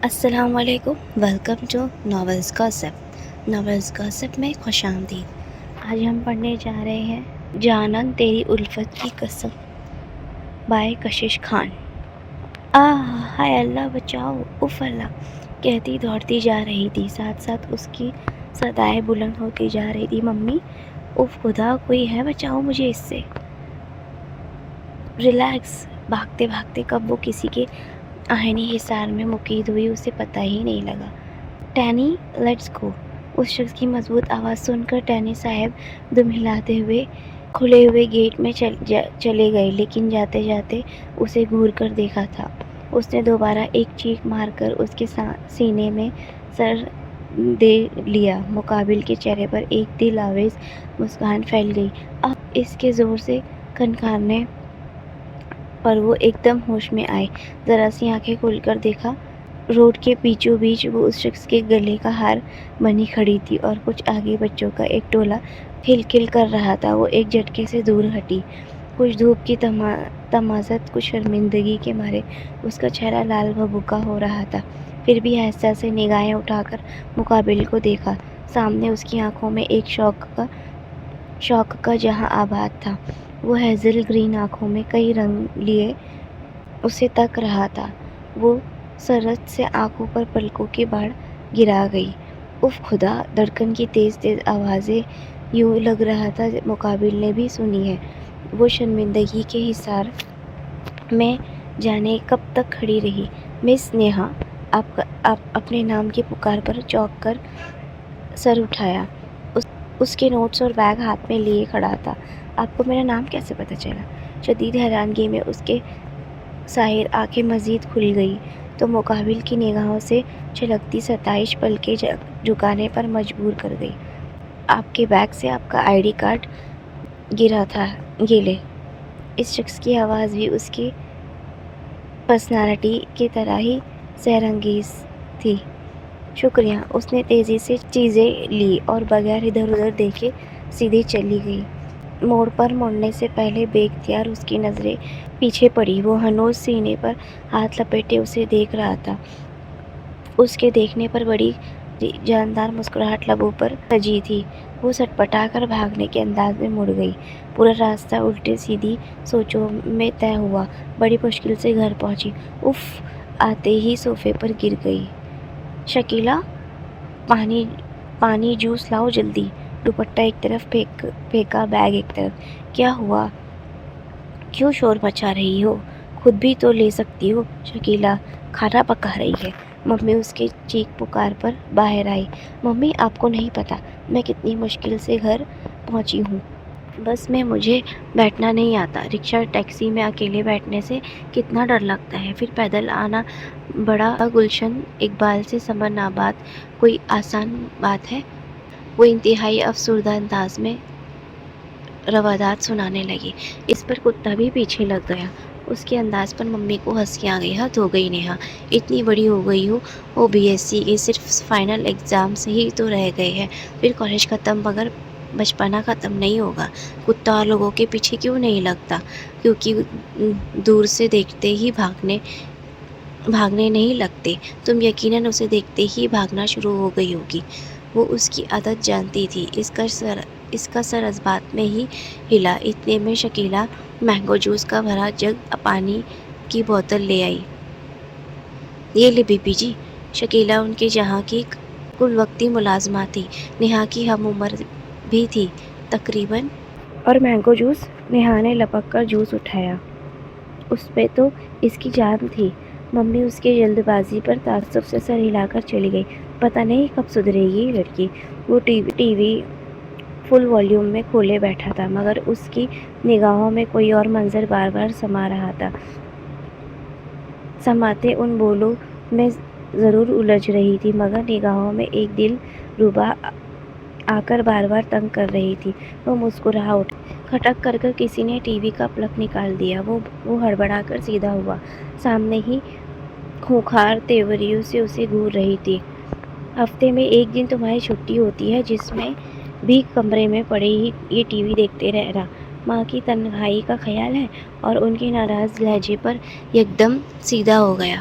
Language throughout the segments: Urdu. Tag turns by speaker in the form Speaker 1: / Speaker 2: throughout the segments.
Speaker 1: السلام علیکم، ویلکم ٹو ناولز گاسپ میں خوش آمدید۔ آج ہم پڑھنے جا رہے ہیں جانن تیری الفت کی قسم بائے کشش خان۔ ہائے اللہ بچاؤ، اف اللہ کہتی دوڑتی جا رہی تھی، ساتھ ساتھ اس کی صدائیں بلند ہوتی جا رہی تھی، ممی اف خدا کوئی ہے بچاؤ مجھے اس سے۔ ریلیکس۔ بھاگتے بھاگتے کب وہ کسی کے آہنی حصار میں مقید ہوئی اسے پتہ ہی نہیں لگا۔ Tiny let's go. اس شخص کی مضبوط آواز سن کر ٹینی صاحب دم ہلاتے ہوئے کھلے ہوئے گیٹ میں چلے گئے، لیکن جاتے جاتے اسے گھور کر دیکھا تھا۔ اس نے دوبارہ ایک چیخ مار کر اس کے سینے میں سر دے لیا۔ مقابل کے چہرے پر ایک دل آویز مسکان پھیل گئی۔ اب اس کے زور سے کھنکھانے پر وہ ایک دم ہوش میں آئے، ذرا سی آنکھیں کھول کر دیکھا، روڈ کے بیچوں بیچ وہ اس شخص کے گلے کا ہار بنی کھڑی تھی اور کچھ آگے بچوں کا ایک ٹولہ کھل کھل کر رہا تھا۔ وہ ایک جھٹکے سے دور ہٹی، کچھ دھوپ کی تمازت، کچھ شرمندگی کے مارے اس کا چہرہ لال بھبکا ہو رہا تھا، پھر بھی آہستہ سے نگاہیں اٹھا کر مقابل کو دیکھا۔ سامنے اس کی آنکھوں میں ایک شوق کا جہاں آباد تھا، وہ ہیزل گرین آنکھوں میں کئی رنگ لیے اسے تک رہا تھا۔ وہ سرت سے آنکھوں پر پلکوں کی باڑ گرا گئی۔ اف خدا! دھڑکن کی تیز تیز آوازیں یوں لگ رہا تھا مقابل نے بھی سنی ہے۔ وہ شرمندگی کے حصار میں جانے کب تک کھڑی رہی۔ مس نیہا! آپ اپنے نام کی پکار پر چونک کر سر اٹھایا۔ اس کے نوٹس اور بیگ ہاتھ میں لیے کھڑا تھا۔ آپ کو میرا نام کیسے پتہ چلا؟ شدید حیرانگی میں اس کے ساحر آنکھیں مزید کھل گئی تو مقابل کی نگاہوں سے چھلکتی ستائش پلکیں جھکانے پر مجبور کر گئی۔ آپ کے بیگ سے آپ کا آئی ڈی کارڈ گرا تھا، یہ لے۔ اس شخص کی آواز بھی اس کی پرسنالٹی کی طرح ہی سحر انگیز تھی۔ شکریہ۔ اس نے تیزی سے چیزیں لی اور بغیر ادھر ادھر دیکھے سیدھی چلی گئی۔ موڑ پر مڑنے سے پہلے بے اختیار اس کی نظریں پیچھے پڑی۔ وہ ہنوز سینے پر ہاتھ لپیٹے اسے دیکھ رہا تھا۔ اس کے دیکھنے پر بڑی جاندار مسکراہٹ لبوں پر سجی تھی۔ وہ سٹپٹا کر بھاگنے کے انداز میں مڑ گئی۔ پورا راستہ الٹی سیدھی سوچوں میں طے ہوا۔ بڑی مشکل سے گھر پہنچی۔ اف! آتے ہی صوفے پر گر گئی۔ شکیلا! پانی جوس لاؤ جلدی۔ دوپٹہ ایک طرف پھینکا، بیگ ایک طرف۔ کیا ہوا؟ کیوں شور مچا رہی ہو؟ خود بھی تو لے سکتی ہو۔ شکیلا کھانا پکا رہی ہے۔ ممی اس کے چیخ پکار پر باہر آئی۔ ممی آپ کو نہیں پتہ میں کتنی مشکل سے گھر پہنچی ہوں۔ بس میں مجھے بیٹھنا نہیں آتا۔ رکشہ ٹیکسی میں اکیلے بیٹھنے سے کتنا ڈر لگتا ہے، پھر پیدل آنا بڑا گلشن اقبال سے سمن آباد کوئی آسان بات ہے؟ وہ انتہائی افسردہ انداز میں روادات سنانے لگی۔ اس پر کتا بھی پیچھے لگ گیا۔ اس کے انداز پر ممی کو ہنسی آ گئی۔ حد ہو گئی نیہا، اتنی بڑی ہو گئی ہو بی ایس سی کے صرف فائنل ایگزام سے ہی تو رہ گئے ہیں، پھر کالج ختم، مگر بچپنا ختم نہیں ہوگا۔ کتا اور لوگوں کے پیچھے کیوں نہیں لگتا؟ کیونکہ دور سے دیکھتے ہی بھاگنے نہیں لگتے۔ تم یقیناً اسے دیکھتے ہی بھاگنا شروع ہو گئی ہوگی۔ وہ اس کی عادت جانتی تھی۔ اس کا سر اس بات میں ہی ہلا۔ اتنے میں شکیلا مینگو جوس کا بھرا جگ پانی کی بوتل لے آئی۔ یہ لے بی بی جی۔ شکیلا ان کے جہاں کی کل وقتی ملازمہ تھی، نیہا کی ہم عمر بھی تھی تقریباً۔ اور مینگو جوس؟ نیہا نے لپک کر جوس اٹھایا۔ اس پہ تو اس کی جان تھی۔ ممی اس کی جلد بازی پر تعصب سے سر ہلا کر چلی گئی۔ پتہ نہیں کب سدھرے گی یہ لڑکی۔ وہ ٹی وی فل والیوم میں کھولے بیٹھا تھا، مگر اس کی نگاہوں میں کوئی اور منظر بار بار سما رہا تھا۔ سماتے ان بولوں میں ضرور الجھ رہی تھی، مگر نگاہوں میں ایک دل ربا آ کر بار بار تنگ کر رہی تھی۔ وہ مسکرا اٹھا۔ کھٹک کر کسی نے ٹی وی کا پلگ نکال دیا۔ وہ ہڑبڑا کر سیدھا ہوا۔ سامنے ہی خونخوار تیوریوں سے اسے گھور رہی تھی۔ ہفتے میں ایک دن تمہاری چھٹی ہوتی ہے، جس میں بھی کمرے میں پڑے ہی یہ ٹی وی دیکھتے رہنا ماں کی تنہائی کا خیال ہے؟ اور ان کے ناراض لہجے پر یکدم سیدھا ہو گیا۔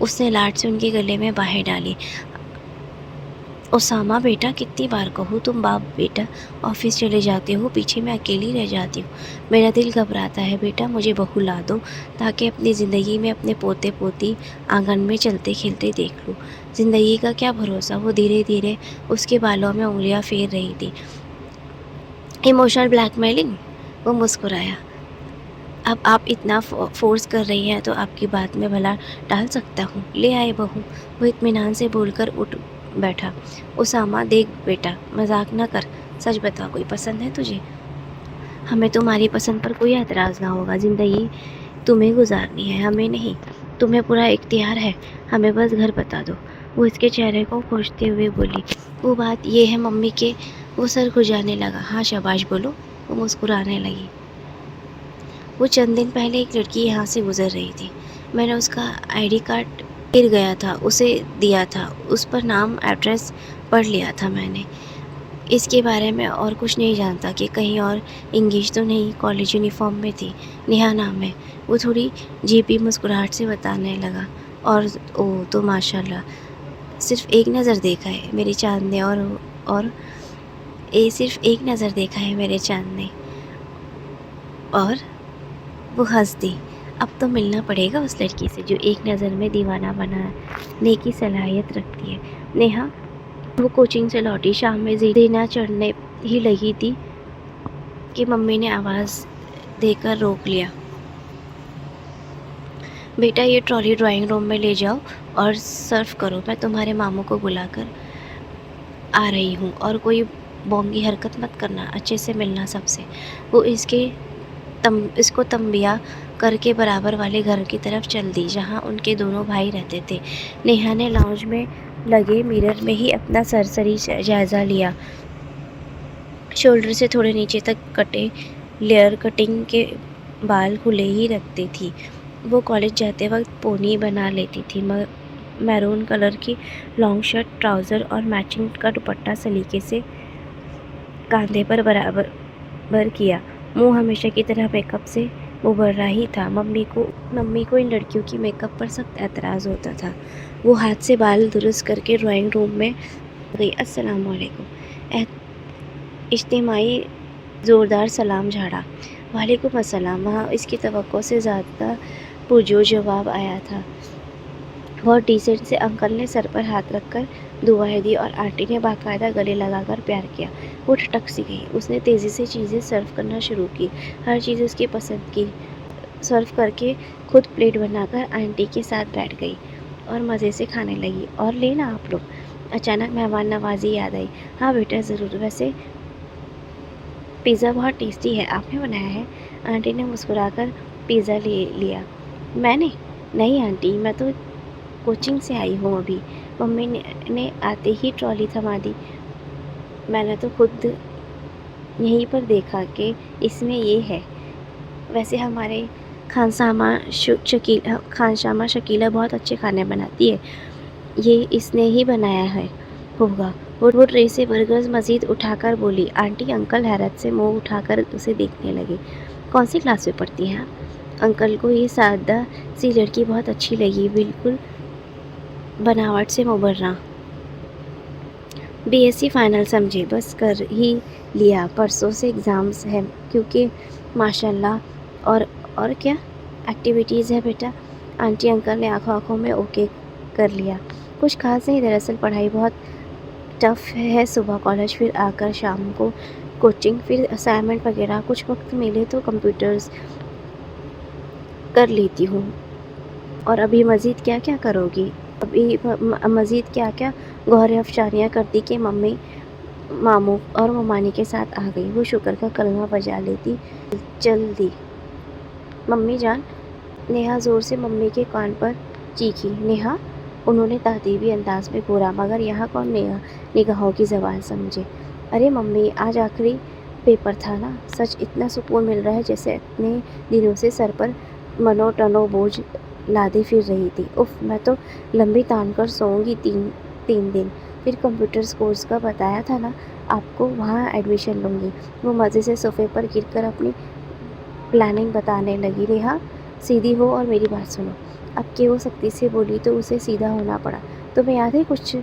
Speaker 1: اس نے لاڈ سے ان کے گلے میں باہیں ڈالی۔ اسامہ بیٹا کتنی بار کہوں، تم باپ بیٹا آفس چلے جاتے ہو، پیچھے میں اکیلی رہ جاتی ہوں، میرا دل گھبراتا ہے بیٹا، مجھے بہو لا دو تاکہ اپنی زندگی میں اپنے پوتے پوتی آنگن میں چلتے کھیلتے دیکھ لوں۔ زندگی کا کیا بھروسہ۔ وہ دھیرے دھیرے اس کے بالوں میں انگلیاں پھیر رہی تھی۔ ایموشنل بلیک میلنگ، وہ مسکرایا۔ اب آپ اتنا فورس کر رہی ہیں تو آپ کی بات میں بھلا ٹال سکتا ہوں، لے آئے بہو۔ وہ اطمینان سے بول کر اٹھ بیٹھا۔ اسامہ دیکھ بیٹا، مذاق نہ کر، سچ بتا کوئی پسند ہے تجھے؟ ہمیں تمہاری پسند پر کوئی اعتراض نہ ہوگا، زندگی تمہیں گزارنی ہے، ہمیں نہیں۔ تمہیں پورا اختیار ہے، ہمیں بس گھر بتا دو۔ وہ اس کے چہرے کو پوچھتے ہوئے بولی۔ وہ بات یہ ہے ممی کہ وہ سر کھجانے لگا۔ ہاں شاباش بولو، وہ مسکرانے لگی۔ وہ چند دن پہلے ایک لڑکی یہاں سے گزر رہی تھی، میں نے اس کا ID کارڈ گر گیا تھا، اسے دیا تھا، اس پر نام ایڈریس پڑھ لیا تھا میں نے۔ اس کے بارے میں اور کچھ نہیں جانتا کہ کہیں اور انگیج تو نہیں، کالج یونیفارم میں تھی، نیہا نام ہے۔ وہ تھوڑی جیپی مسکراہٹ سے بتانے لگا۔ اور او تو ماشاءاللہ، صرف ایک نظر دیکھا ہے میری چاند نے، اور صرف ایک نظر دیکھا ہے میرے چاند نے۔ اور وہ ہنس دی۔ اب تو ملنا پڑے گا اس لڑکی سے جو ایک نظر میں دیوانہ بنانے کی صلاحیت رکھتی ہے۔ نیہا، وہ کوچنگ سے لوٹی، شام میں زینا چڑھنے ہی لگی تھی کہ ممی نے آواز دے کر روک لیا۔ بیٹا یہ ٹرالی ڈرائنگ روم میں لے جاؤ اور سرو کرو، میں تمہارے ماموں کو بلا کر آ رہی ہوں، اور کوئی بونگی حرکت مت کرنا، اچھے سے ملنا سب سے۔ وہ اس کو تنبیہ کر کے برابر والے گھر کی طرف چل دی جہاں ان کے دونوں بھائی رہتے تھے۔ نیہا نے لاؤنج میں لگے مرر میں ہی اپنا سرسری جائزہ لیا۔ شولڈر سے تھوڑے نیچے تک کٹے لیئر کٹنگ کے بال کھلے ہی رکھتی تھی۔ وہ کالج جاتے وقت پونی بنا لیتی تھی۔ میرون کلر کی لانگ شرٹ، ٹراؤزر اور میچنگ کا دوپٹہ سلیقے سے کاندھے پر برابر کیا۔ منہ ہمیشہ کی طرح میک اپ سے ابھرا ہی تھا۔ ممی کو ان لڑکیوں کی میک اپ پر سخت اعتراض ہوتا تھا۔ وہ ہاتھ سے بال درست کر کے ڈرائنگ روم میں گئی۔ السلام علیکم۔ اجتماعی زوردار سلام جھاڑا۔ وعلیکم السلام۔ وہاں اس کی توقع سے زیادہ پرجوش جواب آیا تھا۔ بہت ڈیسنٹ سے انکل نے سر پر ہاتھ رکھ کر دعائیں دی اور آنٹی نے باقاعدہ گلے لگا کر پیار کیا۔ وہ ٹھٹک سی گئی۔ اس نے تیزی سے چیزیں سرو کرنا شروع کی، ہر چیز اس کی پسند کی سرو کر کے خود پلیٹ بنا کر آنٹی کے ساتھ بیٹھ گئی اور مزے سے کھانے لگی۔ اور لینا آپ لوگ۔ اچانک مہمان نوازی یاد آئی۔ ہاں بیٹا ضرور، ویسے پیزا بہت ٹیسٹی ہے، آپ نے بنایا ہے؟ آنٹی نے مسکرا کر پیزا لے لیا۔ میں نے؟ نہیں آنٹی، میں تو کوچنگ سے آئی ہوں ابھی۔ ممی نے آتے ہی ٹرالی تھما دی۔ میں نے تو خود یہیں پر دیکھا کہ اس میں یہ ہے۔ ویسے ہمارے خانشامہ شکیلہ بہت اچھے کھانے بناتی ہے، یہ اس نے ہی بنایا ہے ہوگا۔ وہ ٹرے سے برگرز مزید اٹھا کر بولی۔ آنٹی انکل حیرت سے منہ اٹھا کر اسے دیکھنے لگے۔ کون سی کلاس میں پڑھتی ہیں آپ؟ انکل کو یہ سادہ سی لڑکی بہت اچھی لگی، بالکل بناوٹ سے مبرہ۔ BSc فائنل سمجھے، بس کر ہی لیا، پرسوں سے ایگزامز ہیں کیونکہ ماشاءاللہ۔ اور کیا ایکٹیویٹیز ہے بیٹا؟ آنٹی انکل نے آنکھوں میں اوکے کر لیا۔ کچھ خاص نہیں، دراصل پڑھائی بہت ٹف ہے، صبح کالج، پھر آ کر شام کو کوچنگ، پھر اسائنمنٹ وغیرہ، کچھ وقت ملے تو کمپیوٹرز کر لیتی ہوں۔ اور ابھی مزید کیا کیا کرو گی؟ مزید کیا کیا گوہر افشانیاں کرتی کہ ممی ماموں اور ممانی کے ساتھ آ گئی۔ وہ شکر کا کلمہ بجا لیتی چل دی۔ ممی جان، نیہا زور سے ممی کے کان پر چیخی۔ نیہا؟ انہوں نے تہذیبی انداز میں گھورا، مگر یہاں کون نگاہوں کی زوال سمجھے۔ ارے ممی، آج آخری پیپر تھا نا، سچ اتنا سکون مل رہا ہے جیسے اتنے دنوں سے سر پر منو ٹنو بوجھ لادے پھر رہی تھی۔ اف، میں تو لمبی تان کر سوؤں گی 3 دن۔ پھر کمپیوٹرز کورس کا بتایا تھا نا آپ کو، وہاں ایڈمیشن لوں گی۔ وہ مزے سے صوفے پر گر کر اپنی پلاننگ بتانے لگی۔ نیہا سیدھی ہو اور میری بات سنو۔ اب کہ وہ سختی سے بولی تو اسے سیدھا ہونا پڑا۔ تمہیں یاد ہے کچھ؟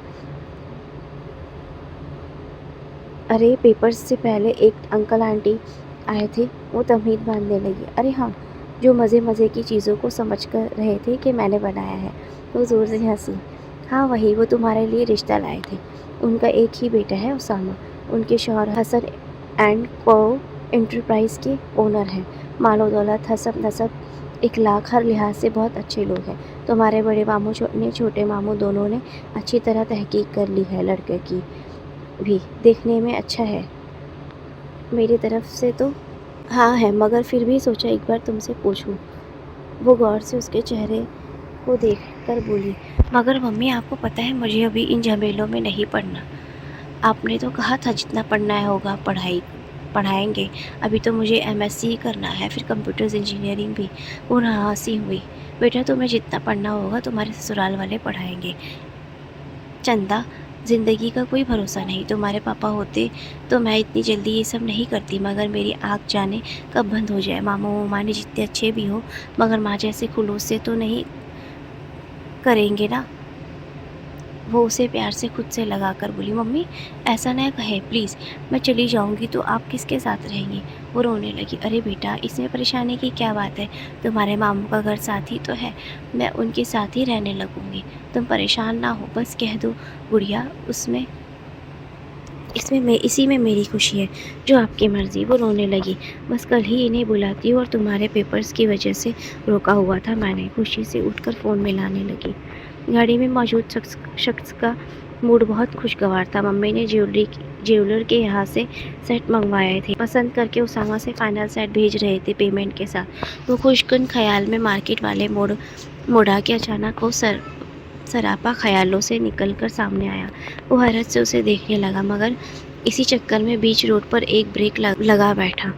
Speaker 1: ارے پیپرز سے پہلے ایک انکل آنٹی آئے تھے، وہ تمہید باندھنے لگی۔ ارے ہاں، جو مزے کی چیزوں کو سمجھ کر رہے تھے کہ میں نے بنایا ہے۔ وہ زور سے ہنسی۔ ہاں وہی، وہ تمہارے لیے رشتہ لائے تھے۔ ان کا ایک ہی بیٹا ہے، اسامہ۔ ان کے شوہر حسن اینڈ کو انٹرپرائز کے اونر ہیں۔ مال و دولت، حسب نسب، اخلاق، ہر لحاظ سے بہت اچھے لوگ ہیں۔ تمہارے بڑے ماموں نے چھوٹے ماموں دونوں نے اچھی طرح تحقیق کر لی ہے۔ لڑکے کی بھی دیکھنے میں اچھا ہے، میری طرف سے تو ہاں ہے، مگر پھر بھی سوچا ایک بار تم سے پوچھوں۔ وہ غور سے اس کے چہرے کو دیکھ کر بولی، مگر ممی آپ کو پتہ ہے مجھے ابھی ان جھمیلوں میں نہیں پڑنا۔ آپ نے تو کہا تھا جتنا پڑھنا ہوگا پڑھائیں گے۔ ابھی تو مجھے MSc ہی کرنا ہے، پھر کمپیوٹرز انجینئرنگ بھی۔ وہ ہنسی ہوئی۔ بیٹا تمہیں جتنا پڑھنا ہوگا تمہارے سسرال والے پڑھائیں گے۔ چندہ، زندگی کا کوئی بھروسہ نہیں۔ تمہارے پاپا ہوتے تو میں اتنی جلدی یہ سب نہیں کرتی، مگر میری آنکھ جانے کب بند ہو جائے۔ ماموں ممانے جتنے اچھے بھی ہو، مگر ماں جیسے خلوص سے تو نہیں کریں گے نا۔ وہ اسے پیار سے خود سے لگا کر بولی، ممی ایسا نہ کہے پلیز، میں چلی جاؤں گی تو آپ کس کے ساتھ رہیں گی؟ وہ رونے لگی۔ ارے بیٹا اس میں پریشانی کی کیا بات ہے؟ تمہارے ماموں کا گھر ساتھ ہی تو ہے، میں ان کے ساتھ ہی رہنے لگوں گی۔ تم پریشان نہ ہو، بس کہہ دو گڑیا، اسی میں میری خوشی ہے، جو آپ کی مرضی۔ وہ رونے لگی۔ بس کل ہی انہیں بلاتی ہوں اور تمہارے پیپرز کی وجہ سے روکا ہوا تھا میں نے۔ خوشی سے اٹھ کر فون ملانے لگی۔ گاڑی میں موجود شخص کا موڈ بہت خوشگوار تھا۔ ممی نے جیولر کے یہاں سے سیٹ منگوائے تھے، پسند کر کے اسامہ سے فائنل سیٹ بھیج رہے تھے پیمنٹ کے ساتھ۔ وہ خوش کن خیال میں مارکیٹ والے موڑا کے اچانک وہ سراپا خیالوں سے نکل کر سامنے آیا۔ وہ حیرت سے اسے دیکھنے لگا، مگر اسی چکر میں بیچ روڈ پر ایک بریک لگا بیٹھا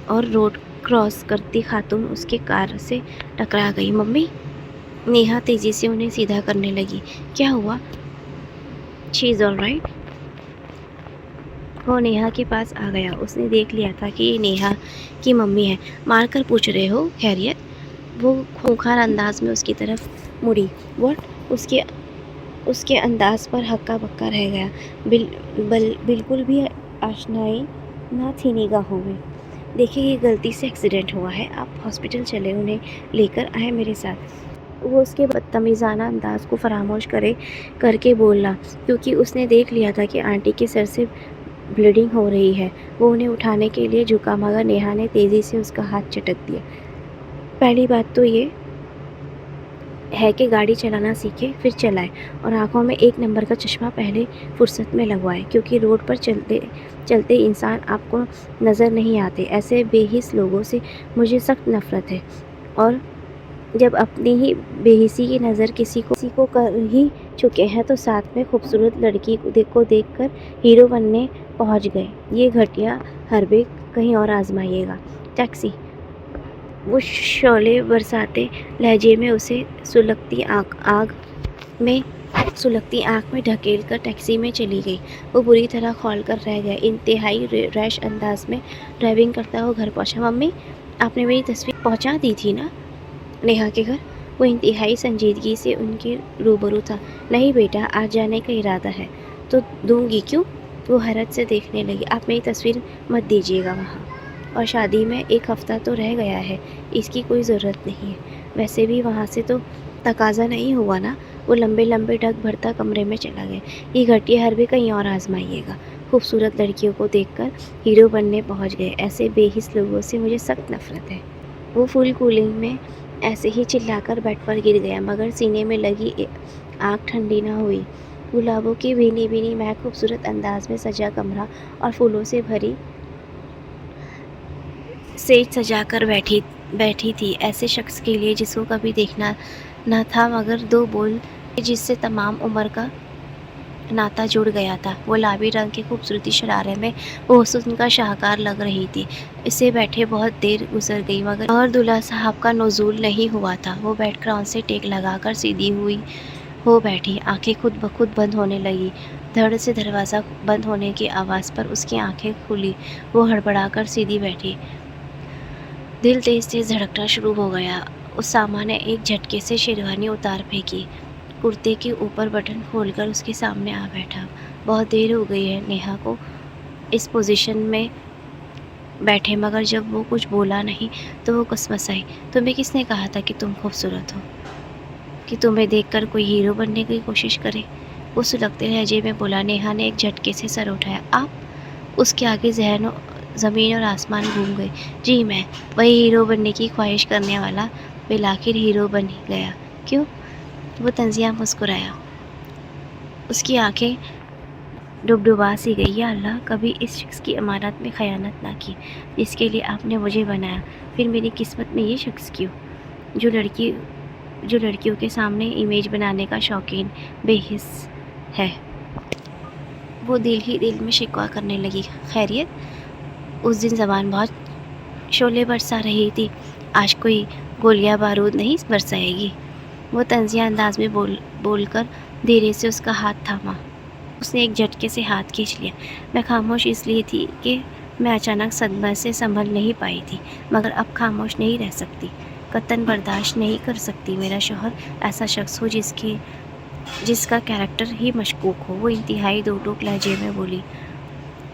Speaker 1: اور روڈ کراس کرتی خاتون اس کے کار سے ٹکرا گئی۔ ممی! نیہا تیزی سے انہیں سیدھا کرنے لگی۔ کیا ہوا؟ شی از آل رائٹ؟ وہ نیہا کے پاس آ گیا۔ اس نے دیکھ لیا تھا کہ یہ نیہا کی ممی ہے۔ مار کر پوچھ رہے ہو خیریت؟ وہ خونخوار انداز میں اس کی طرف مڑی۔ واٹ؟ اس کے انداز پر ہکا بکا رہ گیا۔ بالکل بھی آشنائی نہ تھی نگاہوں میں۔ دیکھیں یہ غلطی سے ایکسیڈنٹ ہوا ہے، آپ ہاسپٹل چلیں، انہیں لے کر آئیں میرے ساتھ۔ وہ اس کے بدتمیزانہ انداز کو فراموش کر کے بولا، کیونکہ اس نے دیکھ لیا تھا کہ آنٹی کے سر سے بلیڈنگ ہو رہی ہے۔ وہ انہیں اٹھانے کے لیے جھکا، مگر نیہا نے تیزی سے اس کا ہاتھ چٹک دیا۔ پہلی بات تو یہ ہے کہ گاڑی چلانا سیکھے، پھر چلائے، اور آنکھوں میں 1 نمبر کا چشمہ پہلے فرصت میں لگوائے، کیونکہ روڈ پر چلتے انسان آپ کو نظر نہیں آتے۔ ایسے بے حس لوگوں سے مجھے سخت نفرت ہے، اور جب اپنی ہی بے حسی کی نظر کسی کو کر ہی چکے ہیں تو ساتھ میں خوبصورت لڑکی کو دیکھ کر ہیرو بننے پہنچ گئے، یہ گھٹیا حربے کہیں اور آزمائیے گا۔ ٹیکسی! وہ شعلے برساتے لہجے میں اسے سلگتی آنکھ میں ڈھکیل کر ٹیکسی میں چلی گئی۔ وہ بری طرح کھول کر رہ گیا۔ انتہائی ریش انداز میں ڈرائیونگ کرتا ہوا گھر پہنچا۔ ممی آپ نے میری تصویر پہنچا دی تھی نا نیہا کے گھر؟ وہ انتہائی سنجیدگی سے ان کے روبرو تھا۔ نہیں بیٹا، آج جانے کا ارادہ ہے۔ تو دوں گی کیوں؟ وہ حیرت سے دیکھنے لگی۔ آپ میری تصویر مت دیجیے گا وہاں، اور شادی میں 1 ہفتہ تو رہ گیا ہے، اس کی کوئی ضرورت نہیں ہے۔ ویسے بھی وہاں سے تو تقاضا نہیں ہوا نا۔ وہ لمبے ڈگ بھرتا کمرے میں چلا گیا۔ یہ گھٹیا حربے کہیں اور آزمائیے گا۔ خوبصورت لڑکیوں کو دیکھ کر ہیرو بننے پہنچ گئے، ایسے بے حس لوگوں سے مجھے سخت نفرت ہے۔ وہ فل کولنگ میں ایسے ہی چلا کر بیڈ پر گر گیا، مگر سینے میں لگی آگ ٹھنڈی نہ ہوئی۔ گلابوں کی بھینی مہک خوبصورت انداز میں سجا کمرہ اور پھولوں سے بھری سیج سجا کر بیٹھی تھی، ایسے شخص کے لیے جس کو کبھی دیکھنا نہ تھا، مگر 2 بول جس سے تمام عمر کا ناتا جڑ گیا تھا۔ وہ گلابی رنگ کی خوبصورتی شرارے میں وہ حسن کا شاہکار لگ رہی تھی۔ اسے بیٹھے بہت دیر گزر گئی، مگر دولہا صاحب کا نزول نہیں ہوا تھا۔ وہ بیٹھ کر آن سے ٹیک لگا کر سیدھی ہوئی ہو بیٹھی، آنکھیں خود بخود بند ہونے لگی۔ دھڑ سے دروازہ بند ہونے کی آواز پر اس کی آنکھیں کھلی۔ وہ ہڑبڑا کر سیدھی بیٹھی۔ دل تیز تیز دھڑکنا شروع ہو گیا۔ اسامہ نے ایک جھٹکے سے شیروانی اتار پھینکی، کرتے کے اوپر بٹن کھول کر اس کے سامنے آ بیٹھا۔ بہت دیر ہو گئی ہے نیہا کو اس پوزیشن میں بیٹھے، مگر جب وہ کچھ بولا نہیں تو وہ کسمسائی۔ تمہیں کس نے کہا تھا کہ تم خوبصورت ہو، کہ تمہیں دیکھ کر کوئی ہیرو بننے کی کوشش کرے؟ وہ سلگتے لہجے میں بولا۔ نیہا نے ایک جھٹکے سے سر اٹھایا۔ آپ؟ اس کے آگے زمین اور آسمان گھوم گئے۔ جی میں، وہی ہیرو بننے کی خواہش کرنے والا بالآخر ہیرو بن ہی گیا۔ کیوں؟ وہ طنزیہ مسکرایا۔ اس کی آنکھیں ڈبڈبا سی گئی۔ یا اللہ، کبھی اس شخص کی امانت میں خیانت نہ کی جس کے لیے آپ نے مجھے بنایا۔ پھر میری قسمت میں یہ شخص کیوں، جو لڑکیوں کے سامنے امیج بنانے کا شوقین بے حس ہے؟ وہ دل ہی دل میں شکوہ کرنے لگی۔ خیریت؟ اس دن زبان بہت شعلے برسا رہی تھی، آج کوئی گولیاں بارود نہیں برسائے گی؟ وہ طنزیہ انداز میں بول کر دھیرے سے اس کا ہاتھ تھاما۔ اس نے ایک جھٹکے سے ہاتھ کھینچ لیا۔ میں خاموش اس لیے تھی کہ میں اچانک صدمے سے سنبھل نہیں پائی تھی، مگر اب خاموش نہیں رہ سکتی، قطعاً برداشت نہیں کر سکتی میرا شوہر ایسا شخص ہو جس کا کیریکٹر ہی مشکوک ہو۔ وہ انتہائی دو ٹوک لہجے میں بولی۔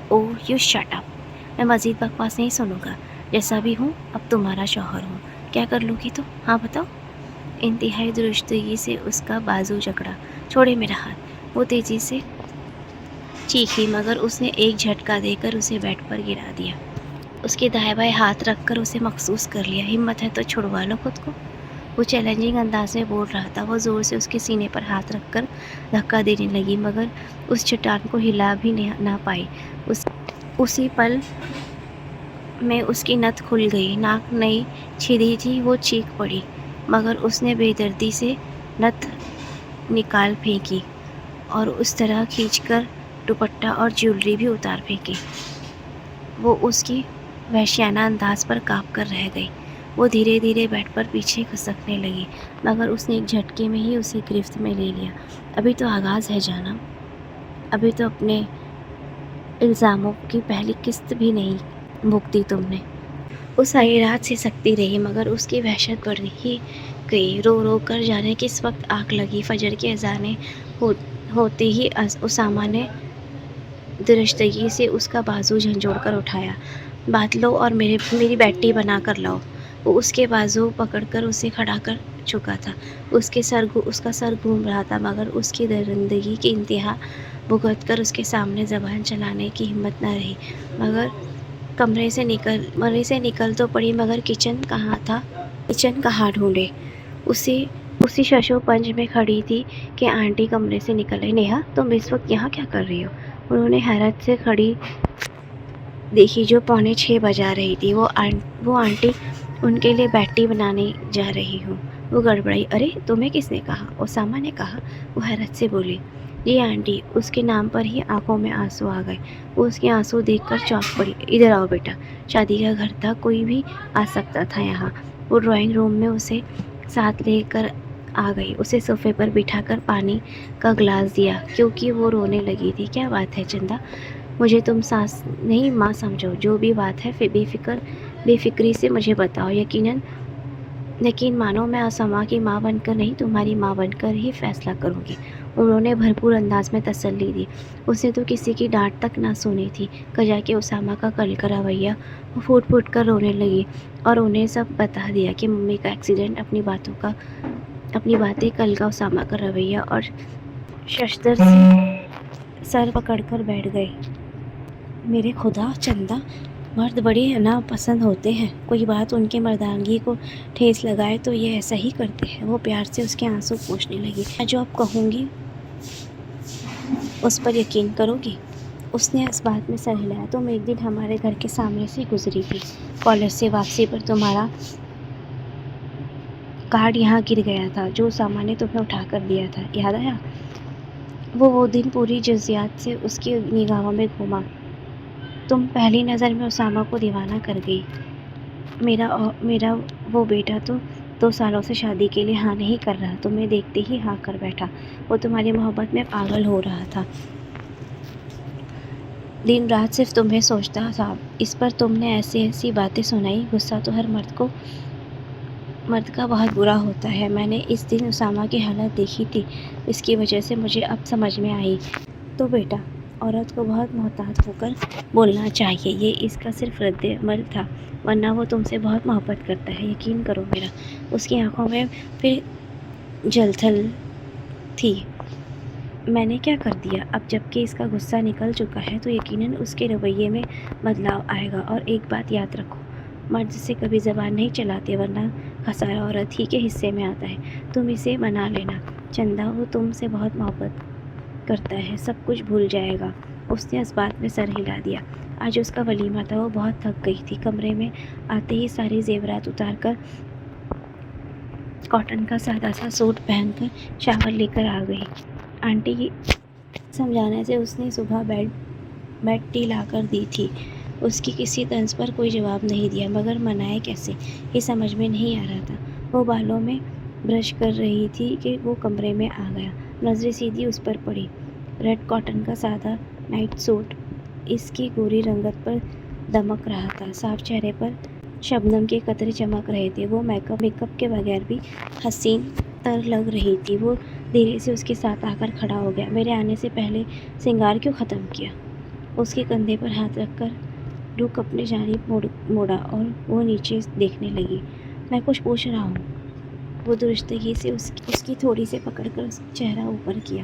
Speaker 1: اوہ یو شٹ اپ، میں مزید بکواس نہیں سنوں گا۔ جیسا بھی ہوں اب تمہارا شوہر ہوں، کیا کر لوں گی تو؟ ہاں بتاؤ۔ انتہائی درستگی سے اس کا بازو جکڑا۔ چھوڑے میرا ہاتھ۔ وہ تیزی سے چیخی، مگر اس نے ایک جھٹکا دے کر اسے بیڈ پر گرا دیا۔ اس کے دائیں بائیں ہاتھ رکھ کر اسے محسوس کر لیا۔ ہمت ہے تو چھڑوا لو خود کو۔ وہ چیلنجنگ انداز میں بول رہا تھا۔ وہ زور سے اس کے سینے پر ہاتھ رکھ کر دھکا دینے لگی، مگر اس چٹان کو ہلا بھی نہ پائی۔ اسی پل میں اس کی نت کھل گئی، ناک نہیں چھدی تھی۔ وہ چیخ پڑی، مگر اس نے بے دردی سے نت نکال پھینکی اور اس طرح کھینچ کر دوپٹہ اور جیولری بھی اتار پھینکی۔ وہ اس کی وحشیانہ انداز پر کانپ کر رہ گئی۔ وہ دھیرے دھیرے بیڈ پر پیچھے کھسکنے لگی، مگر اس نے ایک جھٹکے میں ہی اسے گرفت میں لے لیا۔ ابھی تو آغاز ہے جانم، ابھی تو اپنے الزاموں کی پہلی قسط بھی نہیں بھگتی تم نے۔ وہ ساری رات سے سکتی رہی، مگر اس کی وحشت بڑھ ہی گئی۔ رو رو کر جانے کس وقت آنکھ لگی۔ فجر کی اذانیں ہوتے ہی اسامہ نے درستگی سے اس کا بازو جھنجھوڑ کر اٹھایا۔ بات لو اور میری بیٹی بنا کر لاؤ۔ وہ اس کے بازو پکڑ کر اسے کھڑا کر چکا تھا۔ اس کا سر گھوم رہا تھا، مگر اس کی درندگی کی انتہا بھگت کر اس کے سامنے زبان چلانے کی ہمت نہ رہی۔ مگر کمرے سے نکل تو پڑی، مگر کچن کہاں تھا؟ کچن کہاں ڈھونڈے؟ اسی ششو پنج میں کھڑی تھی کہ آنٹی کمرے سے نکل آئی۔ نیہا، تم اس وقت یہاں کیا کر رہی ہو؟ انہوں نے حیرت سے کھڑی دیکھی جو 5:45 بجا رہی تھی۔ وہ آنٹی، ان کے لیے بیٹی بنانے جا رہی ہوں۔ وہ گڑبڑائی۔ ارے تمہیں کس نے کہا؟ اسامہ نے کہا۔ وہ حیرت سے بولی۔ جی آنٹی۔ اس کے نام پر ہی آنکھوں میں آنسو آ گئے۔ وہ اس کے آنسو دیکھ کر چونک پڑی۔ ادھر آؤ بیٹا، شادی کا گھر تھا، کوئی بھی آ سکتا تھا یہاں۔ وہ ڈرائنگ روم میں اسے ساتھ لے کر آ گئی، اسے صوفے پر بٹھا کر پانی کا گلاس دیا، کیونکہ وہ رونے لگی تھی۔ کیا بات ہے چندا؟ مجھے تم ساس نہیں ماں سمجھو، جو بھی بات ہے بے فکری سے مجھے بتاؤ۔ یقین مانو، میں اسامہ کی ماں بن کر نہیں، تمہاری ماں بن کر ہی فیصلہ کروں گی۔ انہوں نے بھرپور انداز میں تسلی دی۔ اس نے تو کسی کی ڈانٹ تک نہ سنی تھی، کجا کہ اسامہ کا کل کا رویہ۔ وہ پھوٹ پھوٹ کر رونے لگی اور انہیں سب بتا دیا کہ ممی کا ایکسیڈنٹ، اپنی باتیں، کل کا اسامہ کا رویہ، اور ششدر سے سر پکڑ کر بیٹھ گئے۔ میرے خدا چندا، مرد بڑے ناپسند ہوتے ہیں، کوئی بات ان کے مردانگی کو ٹھیس لگائے تو یہ ایسا ہی کرتے ہیں۔ وہ پیار سے اس کے آنسو پوچھنے لگی۔ میں جو اب کہوں گی اس پر یقین کرو گی؟ اس نے اس بات میں سر ہلایا۔ تم ایک دن ہمارے گھر کے سامنے سے گزری تھی، کالج سے واپسی پر تمہارا کارڈ یہاں گر گیا تھا جو اسامہ نے تمہیں اٹھا کر دیا تھا، یاد آیا؟ وہ دن پوری جزیات سے اس کی نگاہوں میں گھوما۔ تم پہلی نظر میں اسامہ کو دیوانہ کر گئی۔ میرا وہ بیٹا تو 2 سالوں سے شادی کے لیے ہاں نہیں کر رہا، تمہیں دیکھتے ہی ہاں کر بیٹھا۔ وہ تمہاری محبت میں پاگل ہو رہا تھا، دن رات صرف تمہیں سوچتا تھا۔ اس پر تم نے ایسی باتیں سنائی۔ غصہ تو ہر مرد کا بہت برا ہوتا ہے۔ میں نے اس دن اسامہ کی حالت دیکھی تھی، اس کی وجہ سے مجھے اب سمجھ میں آئی۔ تو بیٹا، عورت کو بہت محتاط ہو کر بولنا چاہیے۔ یہ اس کا صرف رد عمل تھا، ورنہ وہ تم سے بہت محبت کرتا ہے، یقین کرو میرا۔ اس کی آنکھوں میں پھر جلتھل تھی۔ میں نے کیا کر دیا؟ اب جب کہ اس کا غصہ نکل چکا ہے تو یقیناً اس کے رویے میں بدلاؤ آئے گا۔ اور ایک بات یاد رکھو، مرد سے کبھی زبان نہیں چلاتے، ورنہ خسارہ عورت ہی کے حصے میں آتا ہے۔ تم اسے منا لینا چندا، وہ تم سے بہت محبت کرتا ہے، سب کچھ بھول جائے گا۔ اس نے اس بات میں سر ہلا دیا۔ آج اس کا ولیمہ تھا، وہ بہت تھک گئی تھی۔ کمرے میں آتے ہی ساری زیورات اتار کر کاٹن کا سادہ سا سوٹ پہن کر شاور لے کر آ گئی۔ آنٹی کی سمجھانے سے اس نے صبح بیڈ ٹی لا کر دی تھی۔ اس کی کسی طنز پر کوئی جواب نہیں دیا، مگر منائے کیسے یہ سمجھ میں نہیں آ رہا تھا۔ وہ بالوں میں برش کر رہی تھی کہ وہ کمرے میں آ گیا۔ نظریں سیدھی اس پر پڑی۔ ریڈ کاٹن کا سادہ نائٹ سوٹ اس کی گوری رنگت پر دمک رہا تھا۔ صاف چہرے پر شبنم کے قطرے چمک رہے تھے۔ وہ میک اپ کے بغیر بھی حسین تر لگ رہی تھی۔ وہ دھیرے سے اس کے ساتھ آ کر کھڑا ہو گیا۔ میرے آنے سے پہلے سنگار کیوں ختم کیا؟ اس کے کندھے پر ہاتھ رکھ کر رخ اپنی جانب موڑا اور وہ نیچے دیکھنے لگی۔ میں کچھ پوچھ رہا ہوں۔ وہ درستگی سے اس کی تھوڑی سے پکڑ کر چہرہ اوپر کیا۔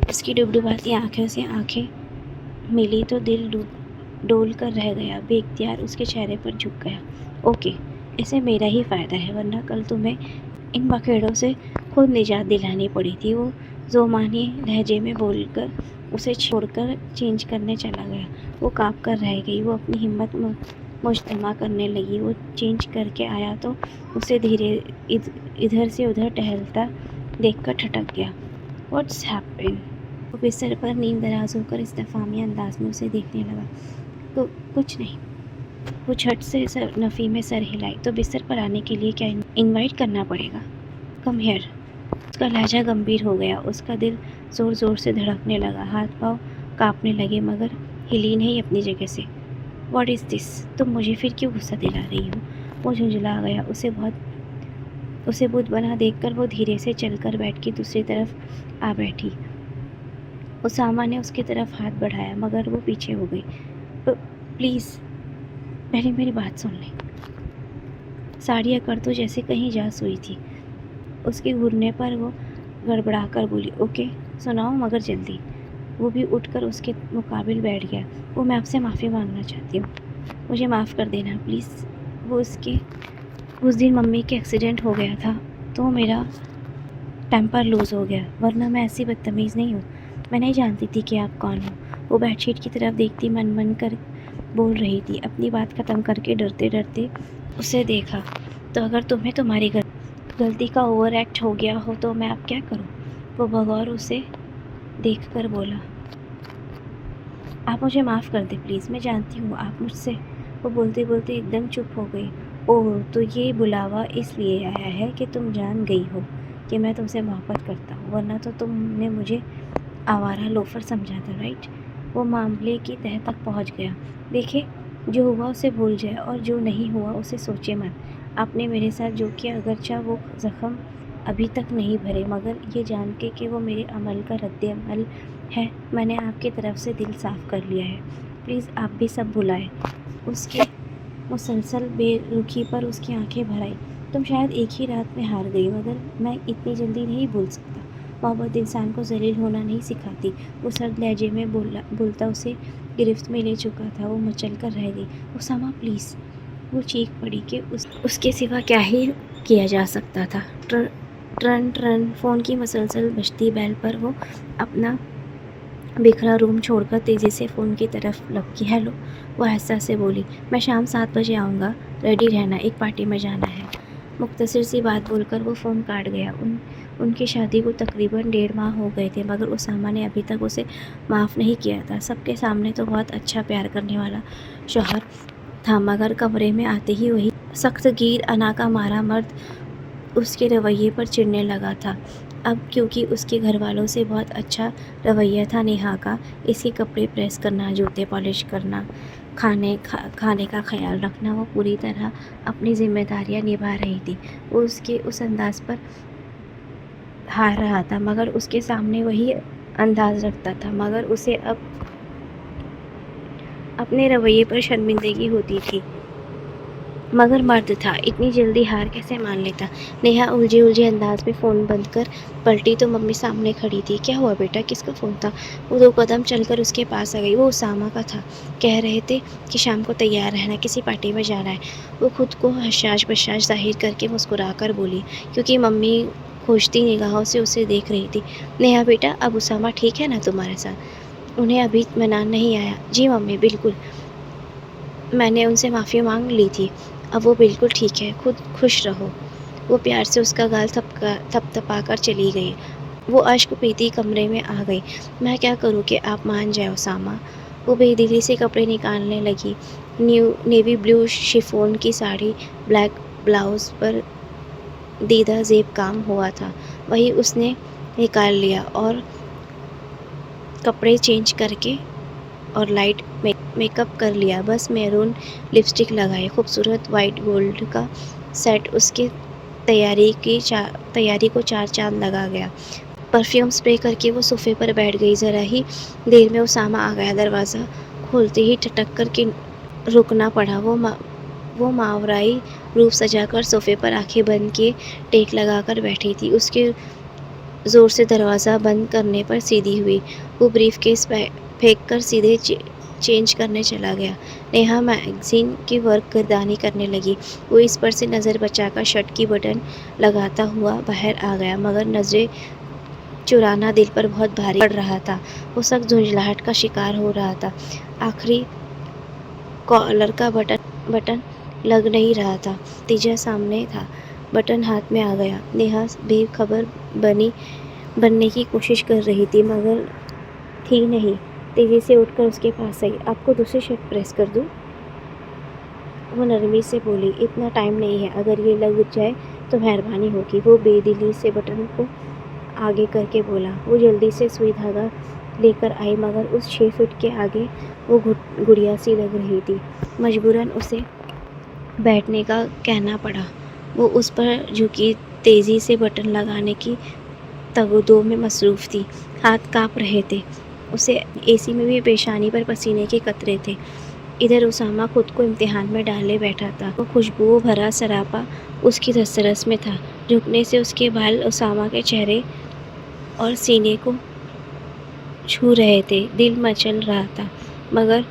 Speaker 1: اس کی ڈبڈباتی آنکھوں سے آنکھیں ملی تو دل ڈول کر رہ گیا۔ بے اختیار اس کے چہرے پر جھک گیا۔ اوکے، اسے میرا ہی فائدہ ہے، ورنہ کل تمہیں ان بکھیڑوں سے خود نجات دلانی پڑی تھی۔ وہ زومانی لہجے میں بول کر اسے چھوڑ کر چینج کرنے چلا گیا۔ وہ کانپ کر رہ گئی۔ وہ اپنی ہمت مجتمع کرنے لگی۔ وہ چینج کر کے آیا تو اسے دھیرے ادھر سے ادھر ٹہلتا دیکھ کر ٹھٹک گیا۔ What's happening? وہ بستر پر نیم دراز ہو کر استفہامی انداز میں اسے دیکھنے لگا۔ کچھ نہیں۔ وہ جھٹ سے نفی میں سر ہلائی۔ تو بستر پر آنے کے لیے کیا انوائٹ کرنا پڑے گا؟ Come here. اس کا لہجہ گمبھیر ہو گیا۔ اس کا دل زور زور سے دھڑکنے لگا۔ ہاتھ پاؤں کانپنے لگے، مگر ہلی نہیں اپنی جگہ سے۔ واٹ از دس؟ تم مجھے پھر کیوں غصہ دلا رہی ہو؟ وہ جھنجھلا گیا۔ اسے بت بنا دیکھ کر وہ دھیرے سے چل کر بیڈ کی دوسری طرف آ بیٹھی۔ اسامہ نے اس کی طرف ہاتھ بڑھایا، مگر وہ پیچھے ہو گئی۔ پلیز پہلے میری بات سن لیں۔ ساڑھی اکڑ تو جیسے کہیں جا سوئی تھی۔ اس کے گھرنے پر وہ گڑبڑا کر بولی، اوکے سناؤ، مگر جلدی۔ وہ بھی اٹھ کر اس کے مقابل بیٹھ گیا۔ میں آپ سے معافی مانگنا چاہتی ہوں، مجھے معاف کر دینا پلیز۔ اس دن ممی کے ایکسیڈنٹ ہو گیا تھا تو میرا ٹیمپر لوز ہو گیا، ورنہ میں ایسی بدتمیز نہیں ہوں۔ میں نہیں جانتی تھی کہ آپ کون ہو۔ وہ بیڈ شیٹ کی طرف دیکھتی من کر بول رہی تھی۔ اپنی بات ختم کر کے ڈرتے اسے دیکھا۔ تو اگر تمہیں تمہاری غلطی کا اوور ایکٹ ہو گیا ہو تو میں اب کیا کروں؟ وہ بغور اسے دیکھ کر بولا، آپ مجھے معاف کر دیں پلیز، میں جانتی ہوں آپ مجھ سے۔ وہ بولتے بولتے ایک دم چپ ہو گئی۔ اوہ، تو یہ بلاوا اس لیے آیا ہے کہ تم جان گئی ہو کہ میں تم سے محبت کرتا ہوں، ورنہ تو تم نے مجھے آوارہ لوفر سمجھا تھا، رائٹ؟ وہ معاملے کی تہہ تک پہنچ گیا۔ دیکھیں، جو ہوا اسے بھول جائے اور جو نہیں ہوا اسے سوچے مت۔ آپ نے میرے ساتھ جو کیا، اگرچہ وہ زخم ابھی تک نہیں بھرے، مگر یہ جان کے کہ وہ میرے عمل کا رد عمل ہے، میں نے آپ کی طرف سے دل صاف کر لیا ہے۔ پلیز آپ بھی سب بھلائیں۔ اس کی مسلسل بے رخی پر اس کی آنکھیں بھر آئیں۔ تم شاید ایک ہی رات میں ہار گئی، مگر میں اتنی جلدی نہیں بھول سکتا۔ محبت انسان کو ذلیل ہونا نہیں سکھاتی۔ وہ سرد لہجے میں بولتا اسے گرفت میں لے چکا تھا۔ وہ مچل کر رہ گئی۔ اسامہ پلیز! وہ چیخ پڑی کہ اس کے سوا کیا ہی کیا جا سکتا تھا۔ ٹرن فون کی مسلسل بجتی بیل پر وہ اپنا بکھرا روم چھوڑ کر تیزی سے فون کی طرف لپکی۔ ہیلو، وہ آہستہ سے بولی، میں شام 7 بجے آؤں گا، ریڈی رہنا، ایک پارٹی میں جانا ہے۔ مختصر سی بات بول کر وہ فون کاٹ گیا۔ ان کی شادی کو تقریباً 1.5 ماہ ہو گئے تھے، مگر اسامہ نے ابھی تک اسے معاف نہیں کیا تھا۔ سب کے سامنے تو بہت اچھا پیار کرنے والا شوہر تھا، مگر کمرے میں آتے ہی وہی سخت گیر انا کا مارا مرد اس کے رویے پر چڑھنے لگا تھا۔ اب کیونکہ اس کے گھر والوں سے بہت اچھا رویہ تھا نیہا کا، اس کے کپڑے پریس کرنا، جوتے پالش کرنا، کھانے کا خیال رکھنا، وہ پوری طرح اپنی ذمہ داریاں نبھا رہی تھی۔ وہ اس کے اس انداز پر ہار رہا تھا، مگر اس کے سامنے وہی انداز رکھتا تھا، مگر اسے اب اپنے رویے پر شرمندگی ہوتی تھی۔ مگر مرد تھا، اتنی جلدی ہار کیسے مان لیتا؟ نیہا الجھے انداز میں فون بند کر پلٹی تو ممی سامنے کھڑی تھی۔ کیا ہوا بیٹا، کس کا فون تھا؟ وہ 2 قدم چل کر اس کے پاس آ گئی۔ وہ اسامہ کا تھا، کہہ رہے تھے کہ شام کو تیار رہنا، کسی پارٹی میں جانا ہے۔ وہ خود کو حشاش بشاش ظاہر کر کے مسکرا کر بولی، کیونکہ ممی کھوجتی نگاہوں سے اسے دیکھ رہی تھی۔ نیہا بیٹا، اب اسامہ ٹھیک ہے نا تمہارے ساتھ؟ انہیں ابھی اطمینان نہیں آیا۔ جی ممی، بالکل، میں نے ان سے معافی مانگ لی تھی، اب وہ بالکل ٹھیک ہے، خود خوش رہو۔ وہ پیار سے اس کا گال تھپتھپا کر چلی گئی۔ وہ اشک پیتی کمرے میں آ گئی۔ میں کیا کروں کہ آپ مان جائیں اسامہ؟ وہ بے دلی سے کپڑے نکالنے لگی۔ نیوی بلو شفون کی ساڑی، بلیک بلاؤز پر دیدہ زیب کام ہوا تھا، وہی اس نے نکال لیا اور کپڑے چینج کر کے اور لائٹ میک اپ کر لیا، بس میرون لپسٹک لگائی۔ خوبصورت وائٹ گولڈ کا سیٹ اس کے تیاری کو 4 چاند لگا گیا۔ پرفیوم اسپرے کر کے وہ صوفے پر بیٹھ گئی۔ ذرا ہی دیر میں اسامہ آ گیا۔ دروازہ کھولتے ہی ٹھٹک کر کے رکنا پڑا۔ وہ ماورائی روپ سجا کر صوفے پر آنکھیں بند کیے ٹیک لگا کر بیٹھی تھی۔ اس کے زور سے دروازہ بند کرنے پر سیدھی ہوئی۔ وہ بریف کیس پھینک کر سیدھے چینج کرنے چلا گیا۔ نیہا میگزین کی ورق گردانی کرنے لگی۔ وہ اس پر سے نظر بچا کر شرٹ کی بٹن لگاتا ہوا باہر آ گیا، مگر نظریں چرانا دل پر بہت بھاری پڑ رہا تھا۔ وہ سخت جھنجھلاہٹ کا شکار ہو رہا تھا۔ آخری کالر کا بٹن لگ نہیں رہا تھا۔ نتیجہ سامنے تھا، بٹن ہاتھ میں آ گیا۔ نیہا بے خبر بننے کی کوشش کر رہی تھی، مگر تھی نہیں۔ تیزی سے اٹھ کر اس کے پاس آئی۔ آپ کو دوسری شرٹ پریس کر دوں؟ وہ نرمی سے بولی، اتنا ٹائم نہیں ہے، اگر یہ لگ جائے تو مہربانی ہوگی۔ وہ بے دلی سے بٹن کو آگے کر کے بولا۔ وہ جلدی سے سوئی دھاگا لے کر آئی، مگر اس 6 فٹ کے آگے وہ گڑیا سی لگ رہی تھی۔ مجبوراً اسے بیٹھنے کا کہنا پڑا۔ وہ اس پر جھکی، تیزی سے بٹن لگانے کی تگ-و-دو میں مصروف تھی۔ ہاتھ کانپ رہے تھے۔ اسے اے سی میں بھی پیشانی پر پسینے کے قطرے تھے۔ ادھر اسامہ خود کو امتحان میں ڈالے بیٹھا تھا۔ وہ خوشبوؤں بھرا سراپا اس کی دسترس میں تھا۔ جھکنے سے اس کے بال اسامہ کے چہرے اور سینے کو چھو رہے تھے۔ دل مچل رہا تھا، مگر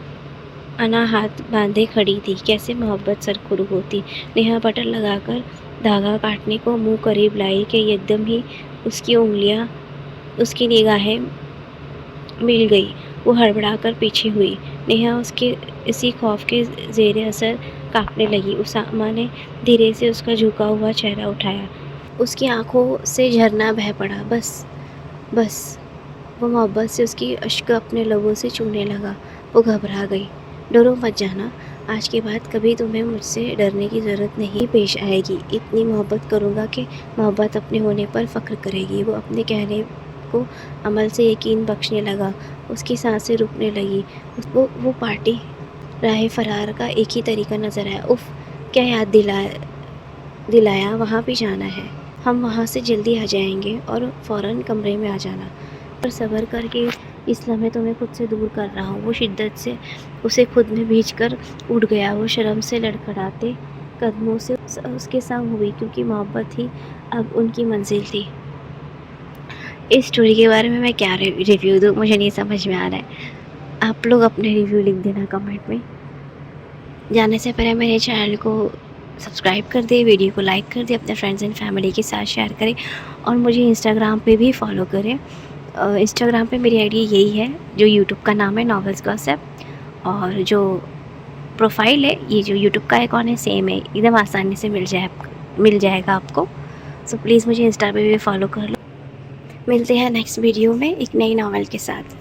Speaker 1: انا ہاتھ باندھے کھڑی تھی۔ کیسے محبت سرخرو ہوتی! نیہا بٹن لگا کر دھاگا کاٹنے کو منہ قریب لائی کہ یکدم ہی اس کی انگلیاں، اس کی نگاہیں مل گئی۔ وہ ہڑبڑا کر پیچھے ہوئی۔ نیہا اسی خوف کے زیر اثر کانپنے لگی۔ اسامہ نے دھیرے سے اس کا جھکا ہوا چہرہ اٹھایا۔ اس کی آنکھوں سے جھرنا بہہ پڑا۔ بس۔ وہ محبت سے اس کی اشک اپنے لبوں سے چومنے لگا۔ وہ گھبرا گئی۔ ڈرو مت جانا، آج کے بعد کبھی تمہیں مجھ سے ڈرنے کی ضرورت نہیں پیش آئے گی۔ اتنی محبت کروں گا کہ محبت اپنے ہونے پر فخر کرے گی۔ وہ اپنے کہنے کو عمل سے یقین بخشنے لگا۔ اس کی سانسیں رکنے لگیں۔ وہ پارٹی، راہ فرار کا ایک ہی طریقہ نظر آیا۔ اف، کیا یاد دلایا، وہاں بھی جانا ہے۔ ہم وہاں سے جلدی آ جائیں گے اور فوراً کمرے میں آ جانا۔ پر صبر کر کے اس لمحے تمہیں خود سے دور کر رہا ہوں۔ وہ شدت سے اسے خود میں بھیج کر اٹھ گیا۔ وہ شرم سے لڑکھڑاتے قدموں سے اس کے سنگ ہوئی، کیونکہ محبت ہی اب ان کی منزل تھی۔ اس سٹوری کے بارے میں کیا ریویو دوں، مجھے نہیں سمجھ میں آ رہا ہے۔ آپ لوگ اپنے ریویو لکھ دینا کمنٹ میں۔ جانے سے پہلے میرے چینل کو سبسکرائب کر دیں، ویڈیو کو لائک کر دیں، اپنے فرینڈز اینڈ فیملی کے ساتھ شیئر کریں، اور مجھے انسٹاگرام پہ بھی فالو کریں۔ انسٹاگرام پہ میری آئی ڈی یہی ہے، جو یوٹیوب کا نام ہے ناولز گاسپ، اور جو پروفائل ہے، یہ جو یوٹیوب کا اکاؤنٹ ہے سیم ہے، ایک دم آسانی سے مل جائے گا آپ کو۔ سو پلیز مجھے انسٹا پہ بھی فالو کر لو۔ ملتے ہیں نیکسٹ ویڈیو میں ایک نئی ناول کے ساتھ۔